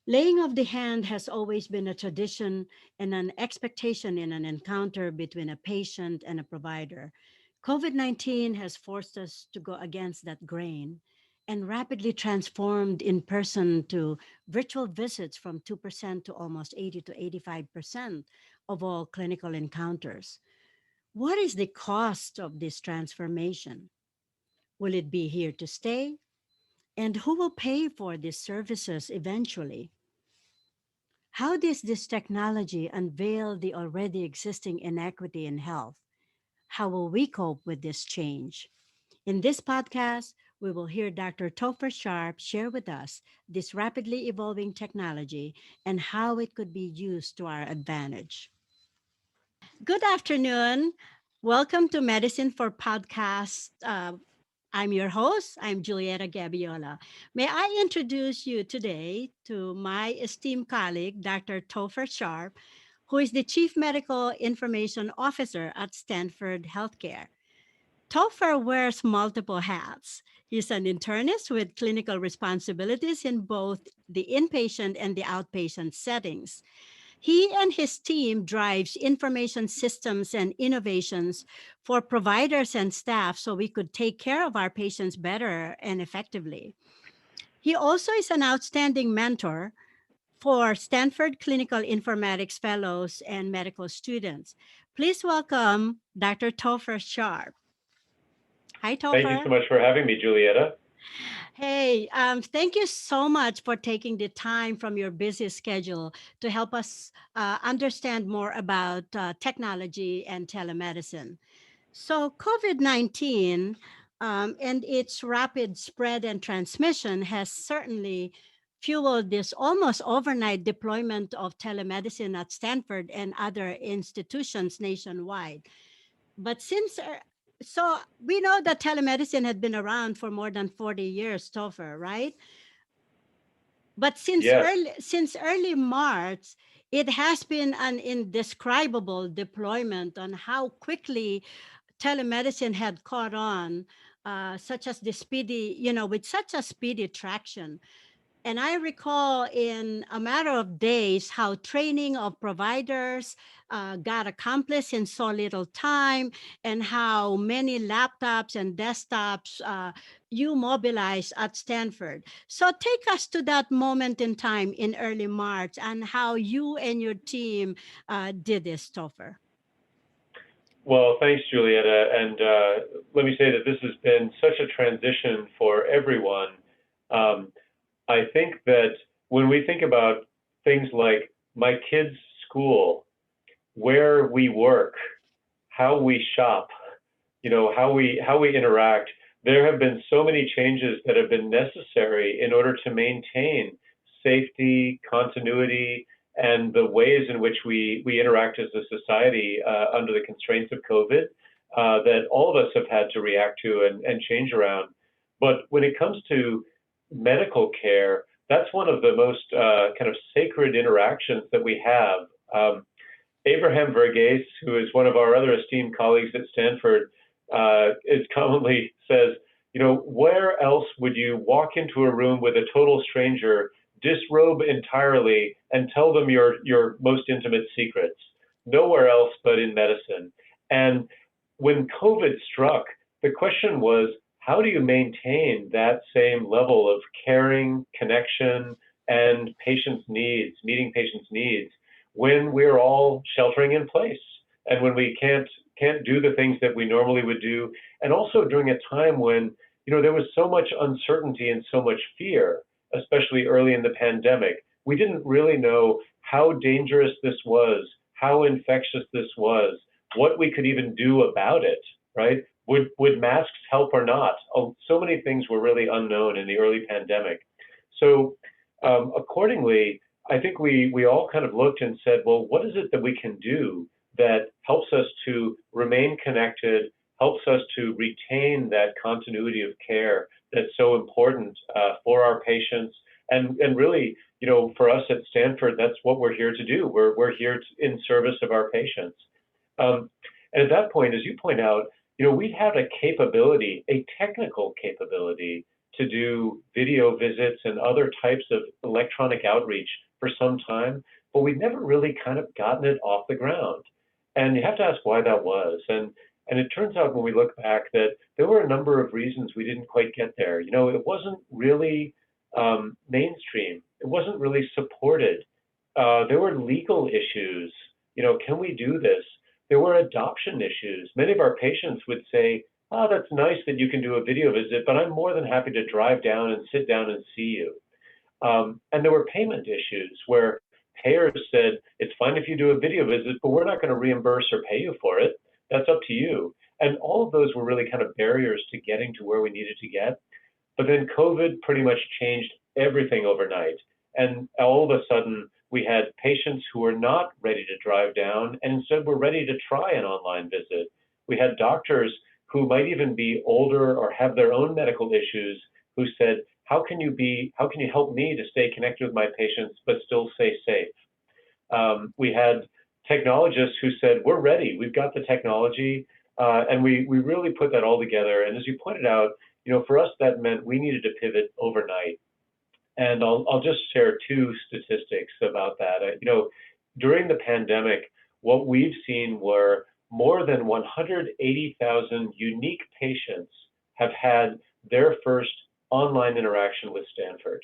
Laying of the hand has always been a tradition and an expectation in an encounter between a patient and a provider. COVID 19 has forced us to go against that grain and rapidly transformed in person to virtual visits from 2% to almost 80 to 85% of all clinical encounters. What is the cost of this transformation? Will it be here to stay? And who will pay for these services eventually? How does this technology unveil the already existing inequity in health? How will we cope with this change? In this podcast, we will hear Dr. Topher Sharp share with us this rapidly evolving technology and how it could be used to our advantage. Good afternoon. Welcome to Medicine for Podcast. I'm your host. I'm Julieta Gabiola. May I introduce you today to my esteemed colleague, Dr. Topher Sharp, who is the Chief Medical Information Officer at Stanford Healthcare. Topher wears multiple hats. He's an internist with clinical responsibilities in both the inpatient and the outpatient settings. He and his team drives information systems and innovations for providers and staff so we could take care of our patients better and effectively. He also is an outstanding mentor for Stanford Clinical Informatics Fellows and medical students. Please welcome Dr. Topher Sharp. Hi, Thank you Topher. so much for having me, Julieta. Hey, thank you so much for taking the time from your busy schedule to help us understand more about technology and telemedicine. So, COVID 19 and its rapid spread and transmission has certainly fueled this almost overnight deployment of telemedicine at Stanford and other institutions nationwide. But so we know that telemedicine had been around for more than 40 years, Topher, right? But Yes. since early March, it has been an indescribable deployment on how quickly telemedicine had caught on, such as the speedy, with such a speedy traction. And I recall in a matter of days how training of providers got accomplished in so little time, and how many laptops and desktops you mobilized at Stanford. So take us to that moment in time in early March and how you and your team did this, Topher. Well, thanks, Julieta. And let me say that this has been such a transition for everyone. Um, I think that when we think about things like my kids' school, where we work, how we shop, how we interact, there have been so many changes that have been necessary in order to maintain safety, continuity, and the ways in which we interact as a society under the constraints of COVID that all of us have had to react to and change around. But when it comes to medical care, that's one of the most kind of sacred interactions that we have. Abraham Verghese, who is one of our other esteemed colleagues at Stanford, is commonly says, where else would you walk into a room with a total stranger, disrobe entirely, and tell them your most intimate secrets? Nowhere else but in medicine. And when COVID struck, the question was, how do you maintain that same level of caring, connection, and patients' needs, meeting patients' needs, when we're all sheltering in place and when we can't do the things that we normally would do, and also during a time when there was so much uncertainty and so much fear, especially early in the pandemic. We didn't really know how dangerous this was, how infectious this was, what we could even do about it, right? Would masks help or not? Oh, so many things were really unknown in the early pandemic. So accordingly, I think we all kind of looked and said, well, what is it that we can do that helps us to remain connected, helps us to retain that continuity of care that's so important for our patients, and really, for us at Stanford, that's what we're here to do. We're here in service of our patients. And at that point, as you point out, we had a capability, a technical capability to do video visits and other types of electronic outreach for some time, but we've never really kind of gotten it off the ground. And you have to ask why that was. And it turns out when we look back that there were a number of reasons we didn't quite get there. You know, it wasn't really mainstream. It wasn't really supported. There were legal issues. You know, can we do this? There were adoption issues. Many of our patients would say, oh, that's nice that you can do a video visit, but I'm more than happy to drive down and sit down and see you. And there were payment issues where payers said, it's fine if you do a video visit, but we're not going to reimburse or pay you for it. That's up to you. And all of those were really kind of barriers to getting to where we needed to get. But then COVID pretty much changed everything overnight. And all of a sudden, we had patients who were not ready to drive down and instead were ready to try an online visit. We had doctors who might even be older or have their own medical issues who said, how can you help me to stay connected with my patients but still stay safe? We had technologists who said, we're ready, we've got the technology, and we really put that all together. And as you pointed out, you know, for us that meant we needed to pivot overnight. And I'll just share two statistics about that. You know, during the pandemic, what we've seen were more than 180,000 unique patients have had their first online interaction with Stanford.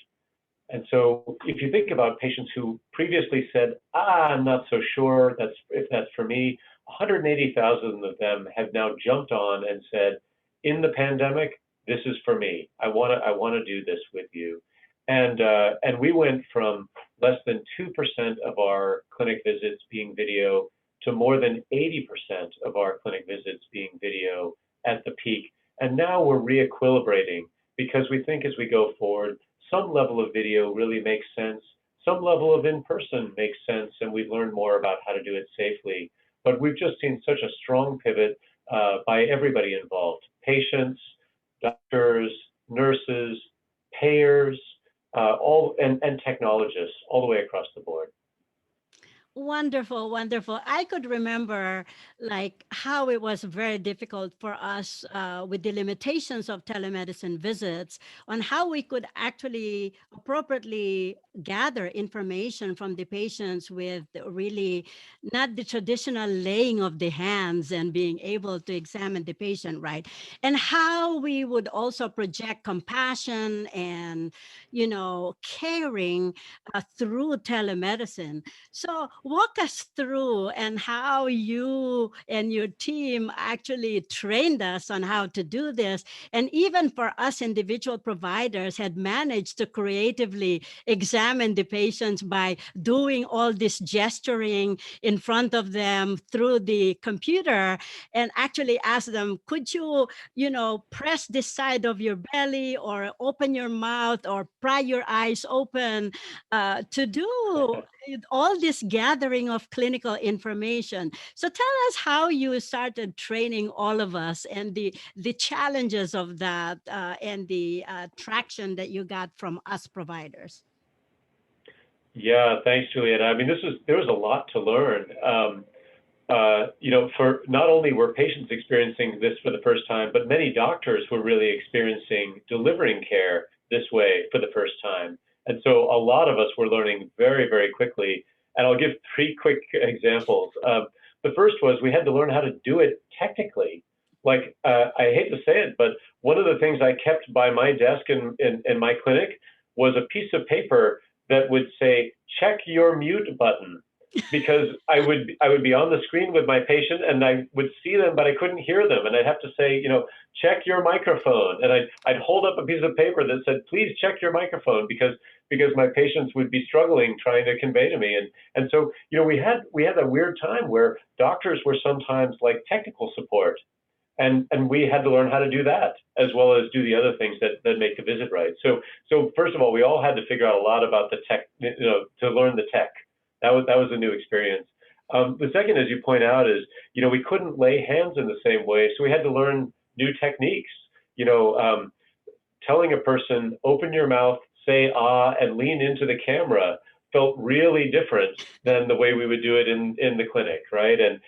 And so if you think about patients who previously said, I'm not so sure if that's for me, 180,000 of them have now jumped on and said, in the pandemic, this is for me. I want to do this with you. And we went from less than 2% of our clinic visits being video to more than 80% of our clinic visits being video at the peak. And now we're re-equilibrating because we think as we go forward, some level of video really makes sense. Some level of in-person makes sense, and we've learned more about how to do it safely. But we've just seen such a strong pivot by everybody involved: patients, doctors, nurses, payers, and technologists, all the way across the board. Wonderful, wonderful. I could remember like how it was very difficult for us with the limitations of telemedicine visits on how we could actually appropriately gather information from the patients with really not the traditional laying of the hands and being able to examine the patient, right? And how we would also project compassion and, you know, caring through telemedicine. So walk us through and how you and your team actually trained us on how to do this. And even for us individual providers had managed to creatively examine the patients by doing all this gesturing in front of them through the computer and actually ask them, could you, you know, press this side of your belly or open your mouth or pry your eyes open to do all this gathering of clinical information. So tell us how you started training all of us and the challenges of that and the traction that you got from us providers. Yeah, thanks, Juliet. I mean, there was a lot to learn. You know, for not only were patients experiencing this for the first time, but many doctors were really experiencing delivering care this way for the first time. And so a lot of us were learning very, very quickly. And I'll give three quick examples. The first was we had to learn how to do it technically. Like, I hate to say it, but one of the things I kept by my desk in my clinic was a piece of paper that would say, check your mute button. Because I would be on the screen with my patient and I would see them, but I couldn't hear them. And I'd have to say, you know, check your microphone. And I'd hold up a piece of paper that said, please check your microphone, because my patients would be struggling trying to convey to me. And so, you know, we had a weird time where doctors were sometimes like technical support. And we had to learn how to do that, as well as do the other things that make the visit right. So first of all, we all had to figure out a lot about the tech, you know, to learn the tech. That was a new experience. The second, as you point out, is, you know, we couldn't lay hands in the same way, so we had to learn new techniques. You know, telling a person, open your mouth, say ah, and lean into the camera. felt really different than the way we would do it in the clinic, right? And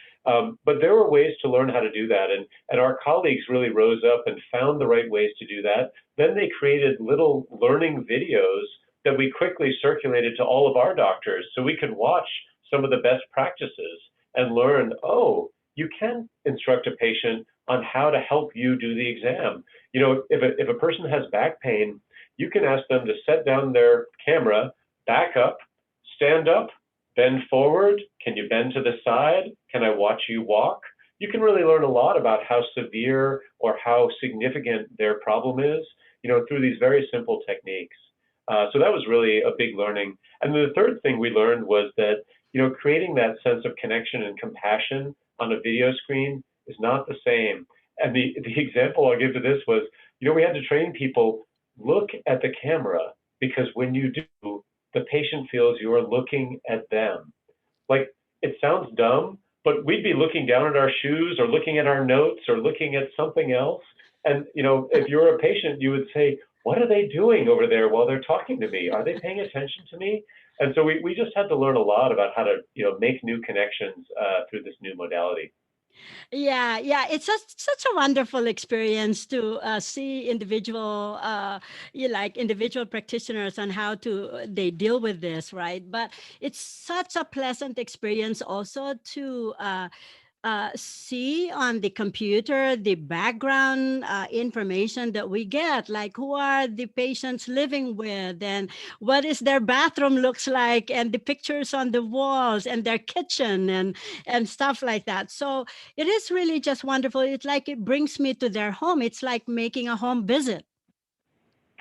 but there were ways to learn how to do that, and our colleagues really rose up and found the right ways to do that. Then they created little learning videos that we quickly circulated to all of our doctors, so we could watch some of the best practices and learn, oh, you can instruct a patient on how to help you do the exam. You know, if a person has back pain, you can ask them to set down their camera, back up, stand up, bend forward. Can you bend to the side? Can I watch you walk? You can really learn a lot about how severe or how significant their problem is, you know, through these very simple techniques. So that was really a big learning. And the third thing we learned was that, you know, creating that sense of connection and compassion on a video screen is not the same. And the example I'll give to this was, you know, we had to train people, look at the camera, because when you do, the patient feels you're looking at them. Like, it sounds dumb, but we'd be looking down at our shoes or looking at our notes or looking at something else. And, you know, if you're a patient, you would say, what are they doing over there while they're talking to me? Are they paying attention to me? And so we just had to learn a lot about how to, you know, make new connections through this new modality. Yeah, yeah, it's such a wonderful experience to see individual, like individual practitioners on how to they deal with this, right? But it's such a pleasant experience also to see on the computer the background information that we get, like who are the patients living with and what is their bathroom looks like and the pictures on the walls and their kitchen and stuff like that. So it is really just wonderful. It's like it brings me to their home. It's like making a home visit.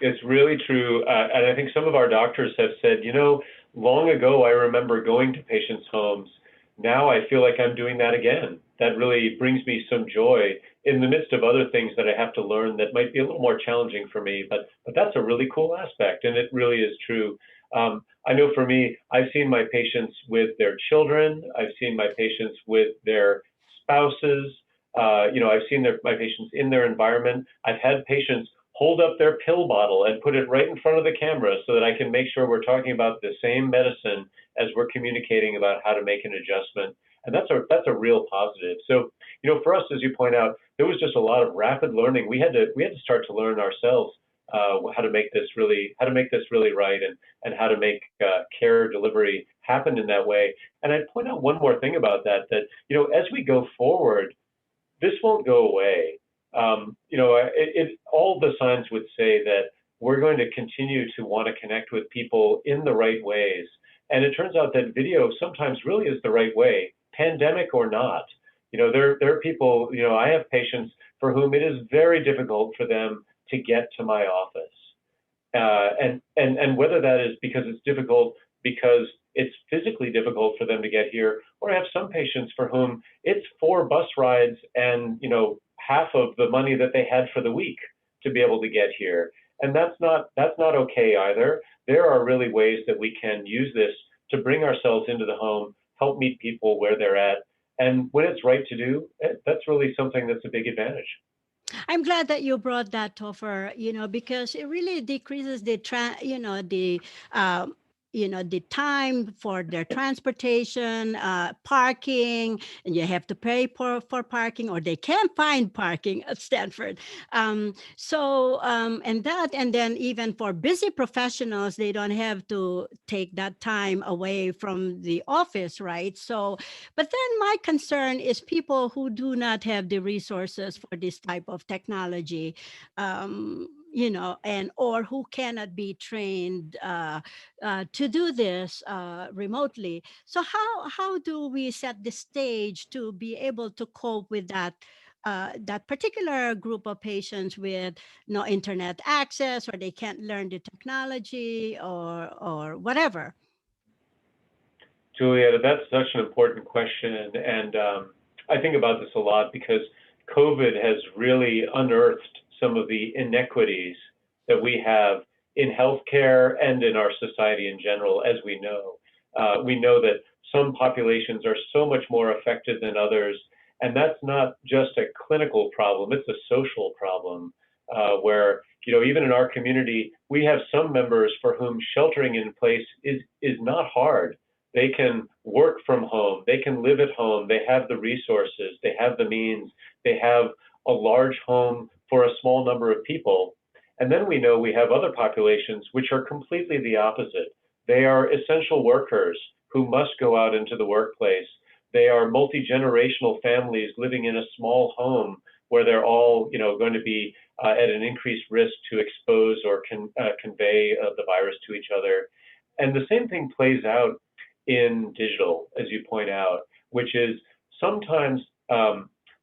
It's really true. And I think some of our doctors have said, you know, long ago, I remember going to patients' homes. Now I feel like I'm doing that again. That really brings me some joy in the midst of other things that I have to learn that might be a little more challenging for me. But that's a really cool aspect, and it really is true. I know for me, I've seen my patients with their children. I've seen my patients with their spouses. You know, I've seen my patients in their environment. I've had patients hold up their pill bottle and put it right in front of the camera so that I can make sure we're talking about the same medicine as we're communicating about how to make an adjustment. And that's a real positive. So, you know, for us, as you point out, there was just a lot of rapid learning. We had to start to learn ourselves how to make this really right, and how to make care delivery happen in that way. And I'd point out one more thing about that, you know, as we go forward, this won't go away. You know, all the signs would say that we're going to continue to want to connect with people in the right ways. And it turns out that video sometimes really is the right way, pandemic or not. You know, there are people, you know, I have patients for whom it is very difficult for them to get to my office. And whether that is because it's difficult because it's physically difficult for them to get here, or I have some patients for whom it's 4 bus rides and, you know, half of the money that they had for the week to be able to get here. And that's not okay either. There are really ways that we can use this to bring ourselves into the home, help meet people where they're at. And when it's right to do, that's really something that's a big advantage. I'm glad that you brought that, Topher, because it really decreases um, the time for their transportation, parking, and you have to pay for parking, or they can't find parking at Stanford. And then even for busy professionals, they don't have to take that time away from the office, right? So but then my concern is people who do not have the resources for this type of technology, and or who cannot be trained to do this remotely. So how do we set the stage to be able to cope with that particular group of patients with no internet access, or they can't learn the technology, or whatever? Julieta, that's such an important question. And I think about this a lot because COVID has really unearthed some of the inequities that we have in healthcare and in our society in general, as we know. We know that some populations are so much more affected than others. And that's not just a clinical problem, it's a social problem. where, even in our community, we have some members for whom sheltering in place is not hard. They can work from home, they can live at home, they have the resources, they have the means, they have a large home for a small number of people. And then we know we have other populations which are completely the opposite. They are essential workers who must go out into the workplace. They are multi-generational families living in a small home where they're all, going to be at an increased risk to expose or convey the virus to each other. And the same thing plays out in digital, as you point out, which is sometimes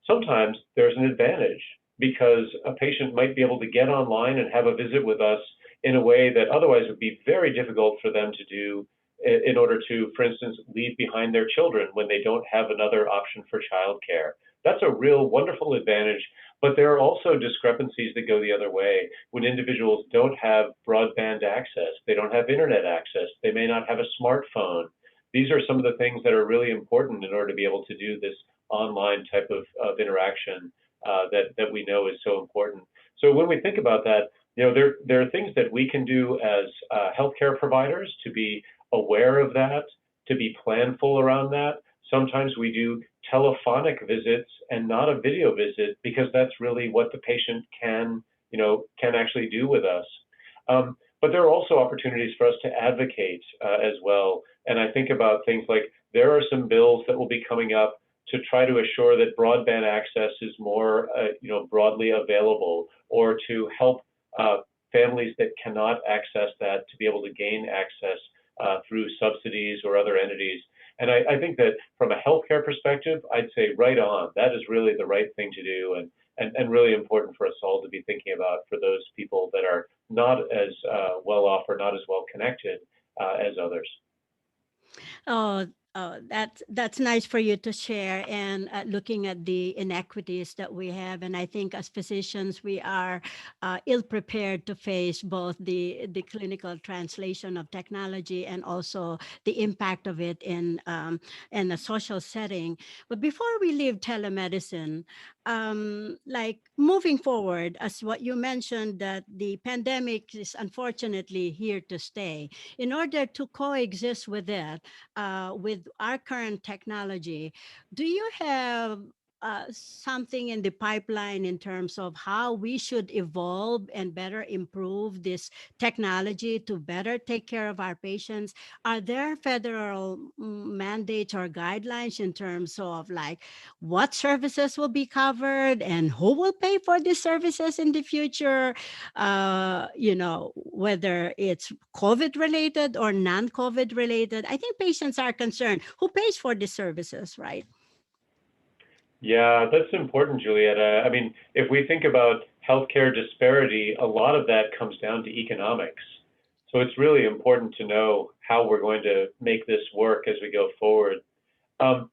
sometimes there's an advantage because a patient might be able to get online and have a visit with us in a way that otherwise would be very difficult for them to do in order to, for instance, leave behind their children when they don't have another option for childcare. That's a real wonderful advantage, but there are also discrepancies that go the other way. When individuals don't have broadband access, they don't have internet access, they may not have a smartphone. These are some of the things that are really important in order to be able to do this online type of interaction that we know is so important. So when we think about that, there are things that we can do as healthcare providers to be aware of that, to be planful around that. Sometimes we do telephonic visits and not a video visit because that's really what the patient can actually do with us. But there are also opportunities for us to advocate as well. And I think about things like there are some bills that will be coming up to try to assure that broadband access is more, broadly available, or to help families that cannot access that to be able to gain access through subsidies or other entities. And I think that from a healthcare perspective, I'd say right on. That is really the right thing to do, and really important for us all to be thinking about for those people that are not as well off or not as well connected as others. Oh, that's nice for you to share, and looking at the inequities that we have. And I think as physicians, we are ill prepared to face both the clinical translation of technology and also the impact of it in a social setting. But before we leave telemedicine, like moving forward, as what you mentioned, that the pandemic is unfortunately here to stay. In order to coexist with it, with our current technology, do you have something in the pipeline in terms of how we should evolve and better improve this technology to better take care of our patients? Are there federal mandates or guidelines in terms of like what services will be covered and who will pay for these services in the future? Whether it's COVID related or non COVID related. I think patients are concerned who pays for the services, right? Yeah, that's important, Julietta. I mean, if we think about healthcare disparity, a lot of that comes down to economics. So it's really important to know how we're going to make this work as we go forward. Um,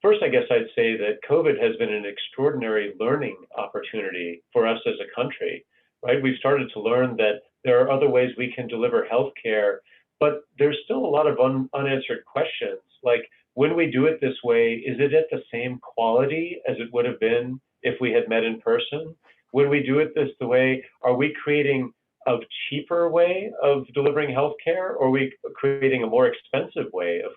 First, I guess I'd say that COVID has been an extraordinary learning opportunity for us as a country, right? We've started to learn that there are other ways we can deliver healthcare, but there's still a lot of unanswered questions. Like, when we do it this way, is it at the same quality as it would have been if we had met in person? When we do it the way, are we creating a cheaper way of delivering healthcare, or are we creating a more expensive way of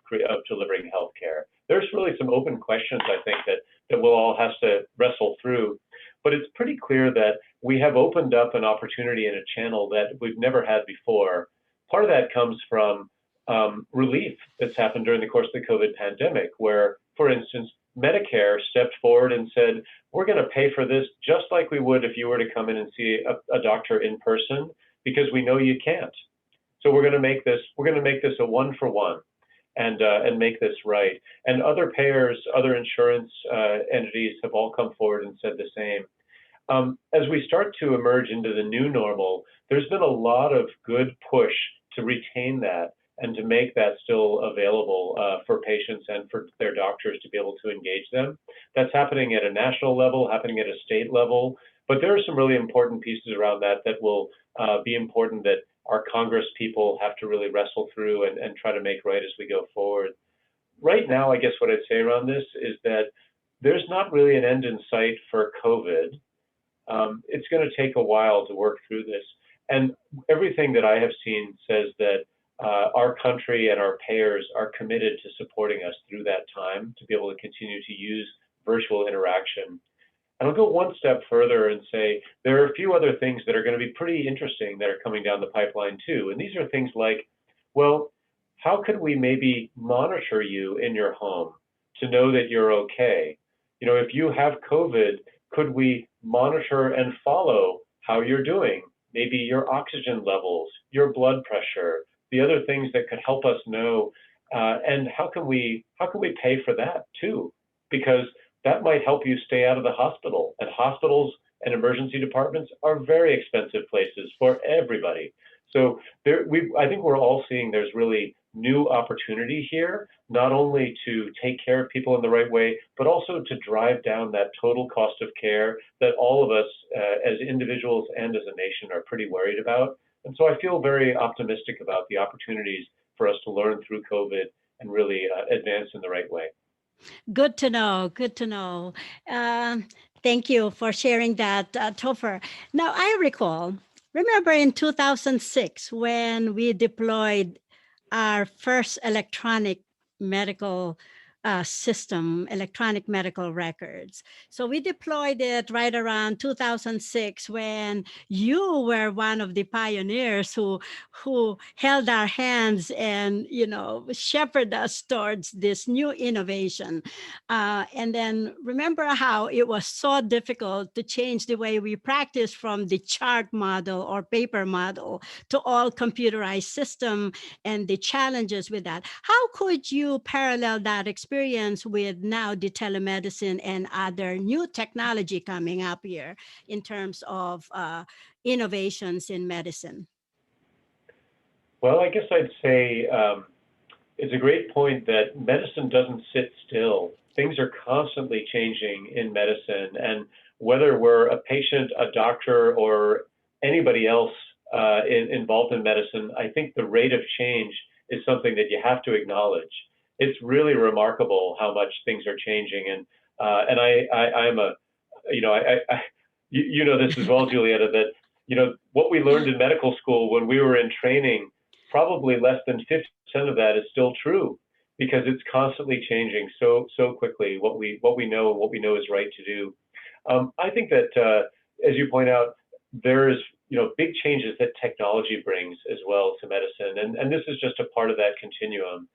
delivering healthcare? There's really some open questions, I think, that we'll all have to wrestle through. But it's pretty clear that we have opened up an opportunity and a channel that we've never had before. Part of that comes from relief that's happened during the course of the COVID pandemic, where, for instance, Medicare stepped forward and said, we're going to pay for this just like we would if you were to come in and see a doctor in person, because we know you can't. So we're going to make this a one for one, and make this right. And other payers, other insurance entities have all come forward and said the same. As we start to emerge into the new normal, there's been a lot of good push to retain that and to make that still available for patients and for their doctors to be able to engage them. That's happening at a national level, happening at a state level, but there are some really important pieces around that will be important that our Congress people have to really wrestle through and try to make right as we go forward. Right now, I guess what I'd say around this is that there's not really an end in sight for COVID, it's going to take a while to work through this. And everything that I have seen says that our country and our payers are committed to supporting us through that time to be able to continue to use virtual interaction. And I'll go one step further and say there are a few other things that are going to be pretty interesting that are coming down the pipeline too. And these are things like, well, how could we maybe monitor you in your home to know that you're okay? You know, if you have COVID, could we monitor and follow how you're doing? Maybe your oxygen levels, your blood pressure, the other things that could help us know. And how can we pay for that too? Because that might help you stay out of the hospital. And hospitals and emergency departments are very expensive places for everybody. So I think we're all seeing there's really new opportunity here, not only to take care of people in the right way, but also to drive down that total cost of care that all of us as individuals and as a nation are pretty worried about. And so I feel very optimistic about the opportunities for us to learn through COVID and really advance in the right way. Good to know. Good to know. Um, Thank you for sharing that, Topher. Now, I recall, remember in 2006 when we deployed our first electronic medical system, electronic medical records. So we deployed it right around 2006 when you were one of the pioneers who held our hands and shepherded us towards this new innovation. And then remember how it was so difficult to change the way we practice from the chart model or paper model to all computerized system and the challenges with that. How could you parallel that experience with now the telemedicine and other new technology coming up here in terms of innovations in medicine? Well, I guess I'd say it's a great point that medicine doesn't sit still. Things are constantly changing in medicine, and whether we're a patient, a doctor, or anybody else involved in medicine, I think the rate of change is something that you have to acknowledge. It's really remarkable how much things are changing, and I'm a, you know, you know this as well, Julietta, that what we learned in medical school when we were in training, probably less than 50% of that is still true because it's constantly changing so quickly. What we know and what we know is right to do. I think that as you point out, there's big changes that technology brings as well to medicine, and this is just a part of that continuum.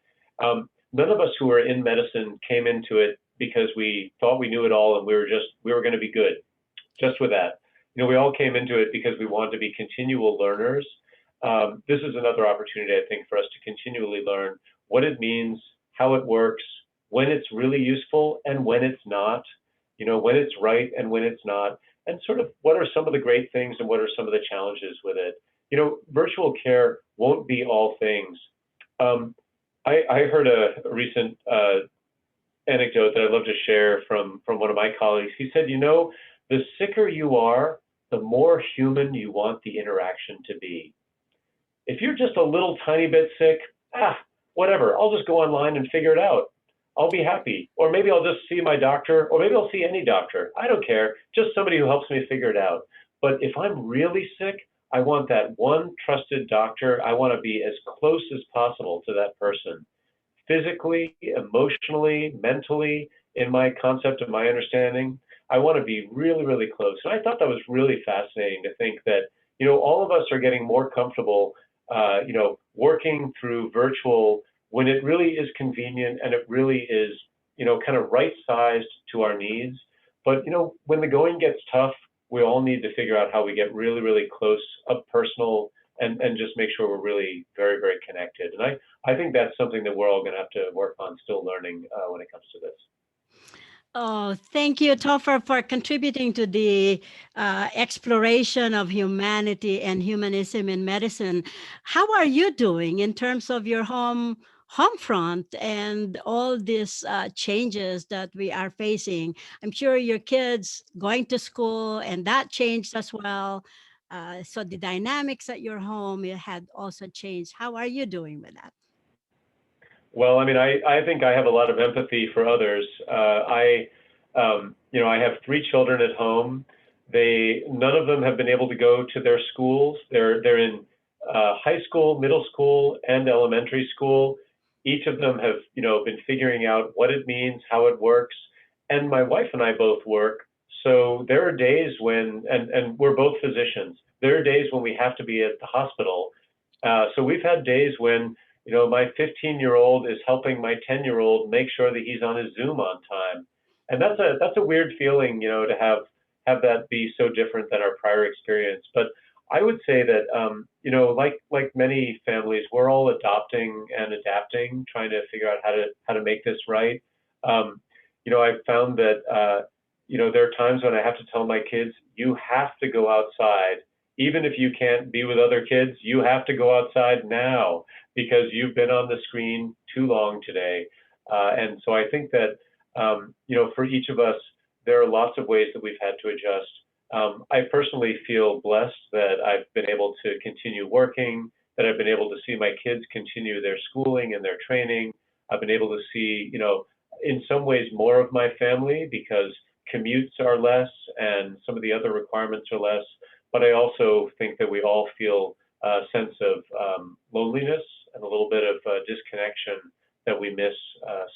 None of us who are in medicine came into it because we thought we knew it all and we were going to be good just with that. We all came into it because we wanted to be continual learners. This is another opportunity, I think, for us to continually learn what it means, how it works, when it's really useful and when it's not, when it's right and when it's not, and sort of what are some of the great things and what are some of the challenges with it. Virtual care won't be all things. I heard a recent anecdote that I'd love to share from one of my colleagues. He said, the sicker you are, the more human you want the interaction to be. If you're just a little tiny bit sick, whatever, I'll just go online and figure it out. I'll be happy. Or maybe I'll just see my doctor, or maybe I'll see any doctor. I don't care, just somebody who helps me figure it out. But if I'm really sick, I want that one trusted doctor. I want to be as close as possible to that person, physically, emotionally, mentally, in my concept of my understanding. I want to be really, really close. And I thought that was really fascinating to think that, all of us are getting more comfortable, working through virtual when it really is convenient and it really is, kind of right-sized to our needs. But, when the going gets tough, we all need to figure out how we get really, really close, up personal, and just make sure we're really very, very connected. And I think that's something that we're all going to have to work on still learning when it comes to this. Oh, thank you, Topher, for contributing to the exploration of humanity and humanism in medicine. How are you doing in terms of your home front and all these changes that we are facing? I'm sure your kids going to school and that changed as well. So the dynamics at your home it had also changed. How are you doing with that? Well, I mean, I think I have a lot of empathy for others. I have 3 children at home. They none of them have been able to go to their schools. They're in high school, middle school, and elementary school. Each of them have been figuring out what it means, how it works. And my wife and I both work, so there are days when, and we're both physicians. There are days when we have to be at the hospital. So we've had days when my 15-year-old is helping my 10-year-old make sure that he's on his Zoom on time, and that's a weird feeling, to have that be so different than our prior experience. But I would say that, like many families, we're all adopting and adapting, trying to figure out how to make this right. Um, I've found that, there are times when I have to tell my kids, you have to go outside. Even if you can't be with other kids, you have to go outside now because you've been on the screen too long today. And so I think that, for each of us, there are lots of ways that we've had to adjust. I personally feel blessed that I've been able to continue working, that I've been able to see my kids continue their schooling and their training. I've been able to see, in some ways more of my family because commutes are less and some of the other requirements are less. But I also think that we all feel a sense of loneliness and a little bit of disconnection that we miss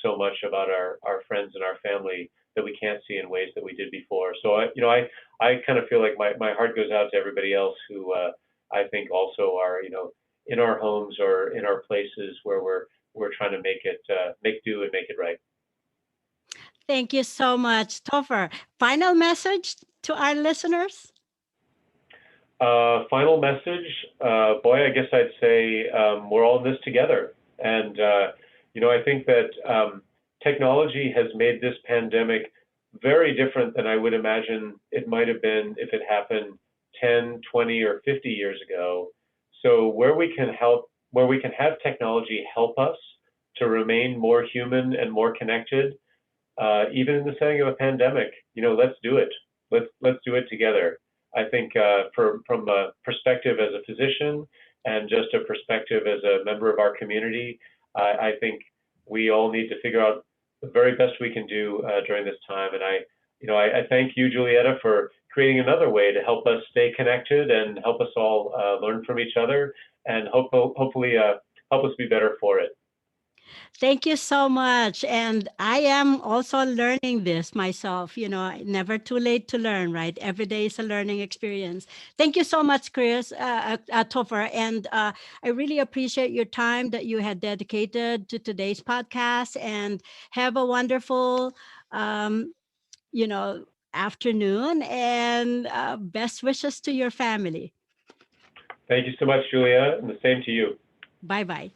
so much about our friends and our family that we can't see in ways that we did before. So I kind of feel like my heart goes out to everybody else who I think also are in our homes or in our places where we're trying to make do and make it right. Thank you so much, Topher. Final message to our listeners? Final message, boy, I guess I'd say we're all in this together. And, I think that technology has made this pandemic very different than I would imagine it might have been if it happened 10, 20, or 50 years ago. So where we can have technology help us to remain more human and more connected, even in the setting of a pandemic, let's do it. Let's do it together. I think from a perspective as a physician and just a perspective as a member of our community, I think we all need to figure out the very best we can do during this time. And I thank you, Julietta, for creating another way to help us stay connected and help us all learn from each other and hopefully help us be better for it. Thank you so much. And I am also learning this myself. Never too late to learn, right? Every day is a learning experience. Thank you so much, Chris, Topher. And I really appreciate your time that you had dedicated to today's podcast. And have a wonderful, um, you know, afternoon. And best wishes to your family. Thank you so much, Julia, and the same to you. Bye bye.